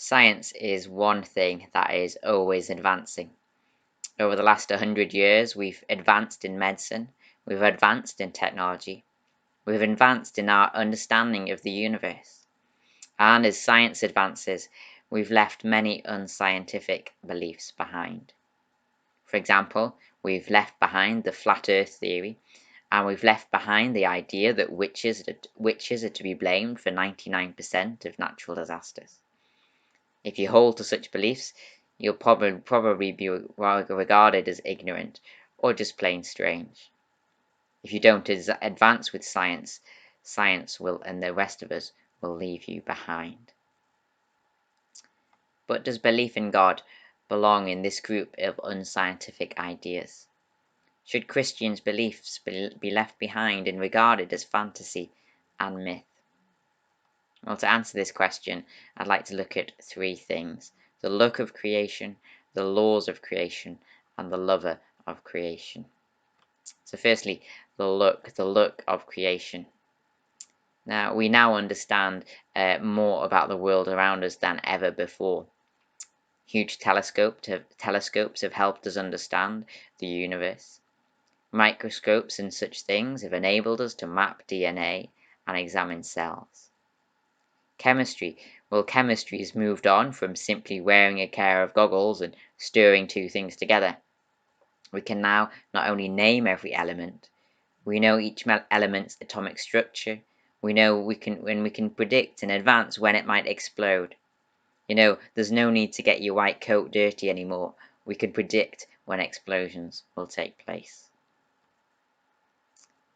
Science is one thing that is always advancing. Over the last 100 years, we've advanced in medicine, we've advanced in technology, we've advanced in our understanding of the universe. And as science advances, we've left many unscientific beliefs behind. For example, we've left behind the flat earth theory, and we've left behind the idea that witches are to be blamed for 99% of natural disasters. If you hold to such beliefs, you'll probably be regarded as ignorant or just plain strange. If you don't advance with science, science will, and the rest of us will leave you behind. But does belief in God belong in this group of unscientific ideas? Should Christians' beliefs be left behind and regarded as fantasy and myth? Well, to answer this question, I'd like to look at three things: the look of creation, the laws of creation, and the lover of creation. So firstly, the look of creation. Now, we now understand more about the world around us than ever before. Huge telescopes have helped us understand the universe. Microscopes and such things have enabled us to map DNA and examine cells. Chemistry has moved on from simply wearing a pair of goggles and stirring two things together. We can now not only name every element, we know each element's atomic structure, we can predict in advance when it might explode. There's no need to get your white coat dirty anymore. We can predict when explosions will take place.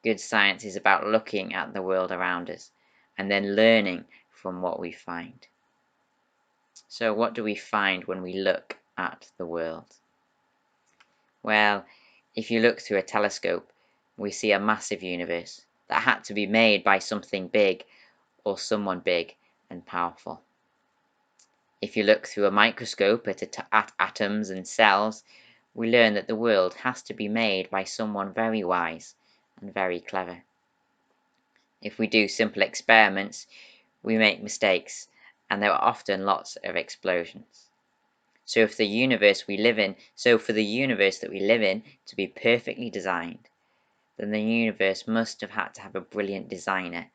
Good science is about looking at the world around us and then learning from what we find. So what do we find when we look at the world? Well, if you look through a telescope, we see a massive universe that had to be made by something big or someone big and powerful. If you look through a microscope at atoms and cells, we learn that the world has to be made by someone very wise and very clever. If we do simple experiments, we make mistakes, and there are often lots of explosions. So for the universe that we live in to be perfectly designed, then the universe must have had to have a brilliant designer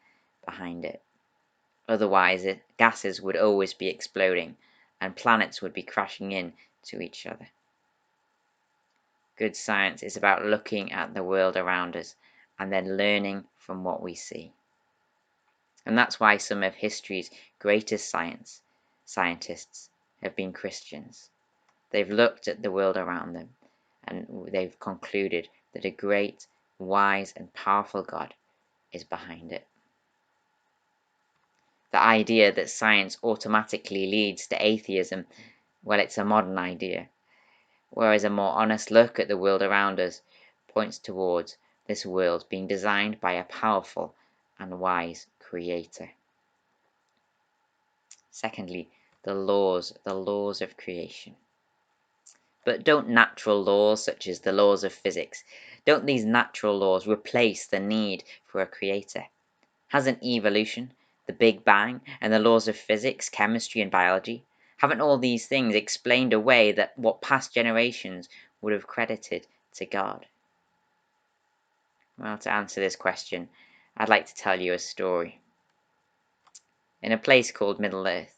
behind it. Otherwise, gases would always be exploding, and planets would be crashing into each other. Good science is about looking at the world around us and then learning from what we see. And that's why some of history's greatest scientists have been Christians. They've looked at the world around them and they've concluded that a great, wise, and powerful God is behind it. The idea that science automatically leads to atheism, well, it's a modern idea, whereas a more honest look at the world around us points towards this world being designed by a powerful and wise creator. Secondly, the laws of creation. But don't natural laws, such as the laws of physics, don't these natural laws replace the need for a creator? Hasn't evolution, the Big Bang, and the laws of physics, chemistry, and biology, haven't all these things explained away that what past generations would have credited to God? Well, to answer this question, I'd like to tell you a story. In a place called Middle-earth,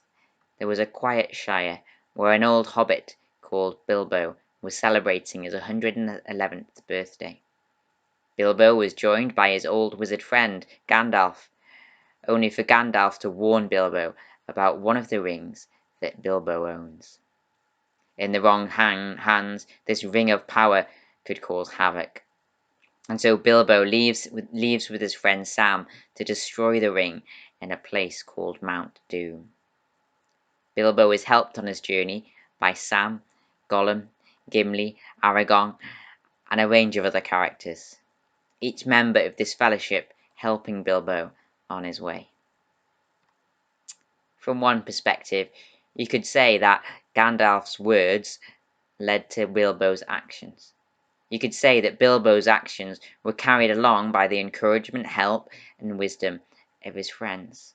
there was a quiet shire where an old hobbit called Bilbo was celebrating his 111th birthday. Bilbo was joined by his old wizard friend, Gandalf, only for Gandalf to warn Bilbo about one of the rings that Bilbo owns. In the wrong hands, this ring of power could cause havoc. And so Bilbo leaves with his friend Sam to destroy the ring in a place called Mount Doom. Bilbo is helped on his journey by Sam, Gollum, Gimli, Aragorn, and a range of other characters, each member of this fellowship helping Bilbo on his way. From one perspective, you could say that Gandalf's words led to Bilbo's actions. You could say that Bilbo's actions were carried along by the encouragement, help, and wisdom of his friends.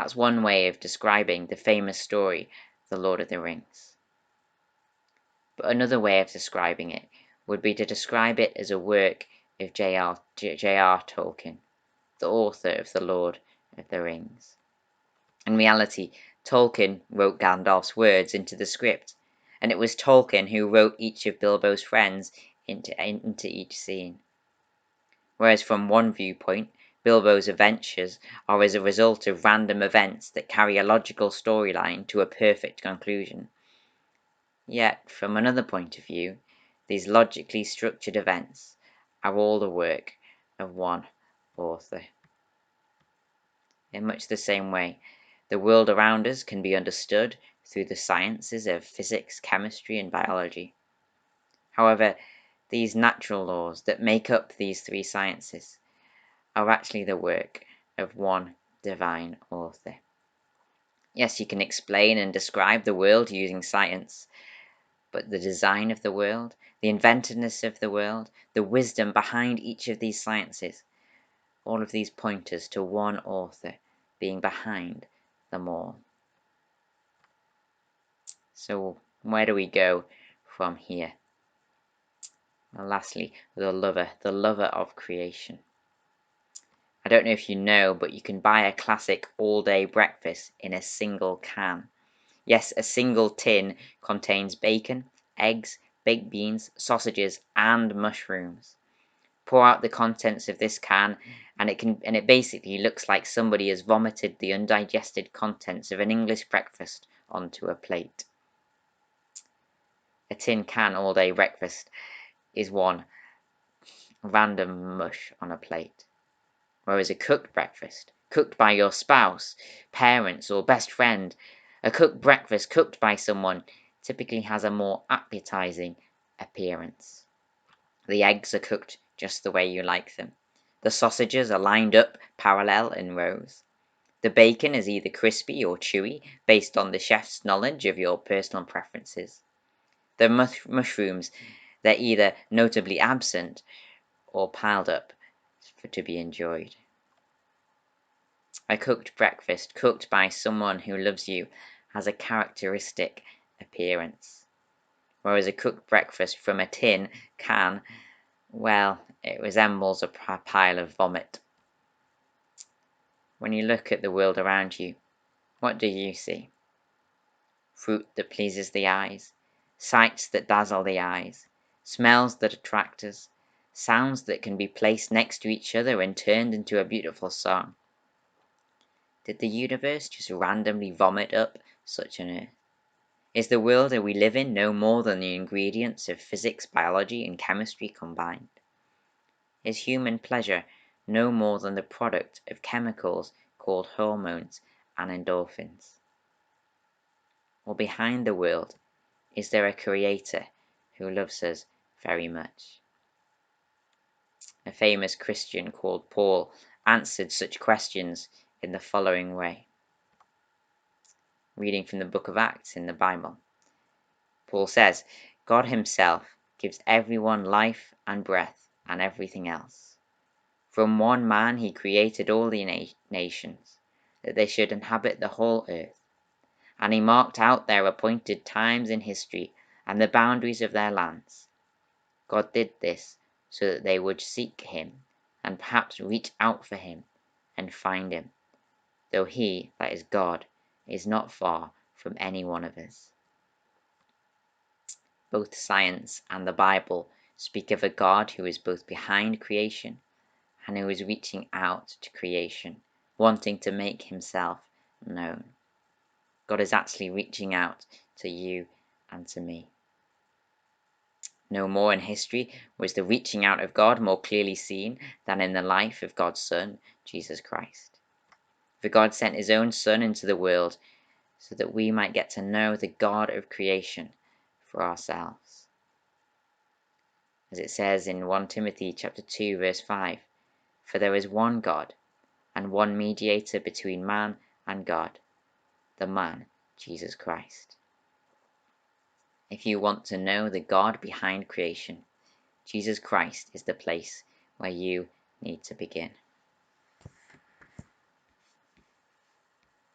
That's one way of describing the famous story, The Lord of the Rings. But another way of describing it would be to describe it as a work of J.R. Tolkien, the author of The Lord of the Rings. In reality, Tolkien wrote Gandalf's words into the script, and it was Tolkien who wrote each of Bilbo's friends into each scene. Whereas from one viewpoint, Bilbo's adventures are as a result of random events that carry a logical storyline to a perfect conclusion. Yet, from another point of view, these logically structured events are all the work of one author. In much the same way, the world around us can be understood through the sciences of physics, chemistry, and biology. However, these natural laws that make up these three sciences are actually the work of one divine author. Yes, you can explain and describe the world using science, but the design of the world, the inventiveness of the world, the wisdom behind each of these sciences, all of these point us to one author being behind them all. So where do we go from here? Well, lastly, the lover of creation. I don't know if you know, but you can buy a classic all-day breakfast in a single can. Yes, a single tin contains bacon, eggs, baked beans, sausages, and mushrooms. Pour out the contents of this can, and it basically looks like somebody has vomited the undigested contents of an English breakfast onto a plate. A tin can all-day breakfast is one random mush on a plate. Whereas a cooked breakfast, cooked by your spouse, parents, or best friend, a cooked breakfast cooked by someone typically has a more appetizing appearance. The eggs are cooked just the way you like them. The sausages are lined up parallel in rows. The bacon is either crispy or chewy based on the chef's knowledge of your personal preferences. The mushrooms, they're either notably absent or piled up to be enjoyed. A cooked breakfast cooked by someone who loves you has a characteristic appearance, whereas a cooked breakfast from a tin can, well, it resembles a pile of vomit. When you look at the world around you, what do you see? Fruit that pleases the eyes, sights that dazzle the eyes, smells that attract us, sounds that can be placed next to each other and turned into a beautiful song. Did the universe just randomly vomit up such an earth? Is the world that we live in no more than the ingredients of physics, biology, and chemistry combined? Is human pleasure no more than the product of chemicals called hormones and endorphins? Or behind the world, is there a creator who loves us very much? A famous Christian called Paul answered such questions in the following way. Reading from the book of Acts in the Bible, Paul says, God himself gives everyone life and breath and everything else. From one man he created all the nations, that they should inhabit the whole earth. And he marked out their appointed times in history and the boundaries of their lands. God did this so that they would seek him and perhaps reach out for him and find him, though he, that is God, is not far from any one of us. Both science and the Bible speak of a God who is both behind creation and who is reaching out to creation, wanting to make himself known. God is actually reaching out to you and to me. No more in history was the reaching out of God more clearly seen than in the life of God's Son, Jesus Christ. For God sent his own Son into the world so that we might get to know the God of creation for ourselves. As it says in 1 Timothy chapter 2 verse 5, for there is one God and one mediator between man and God, the man Jesus Christ. If you want to know the God behind creation, Jesus Christ is the place where you need to begin.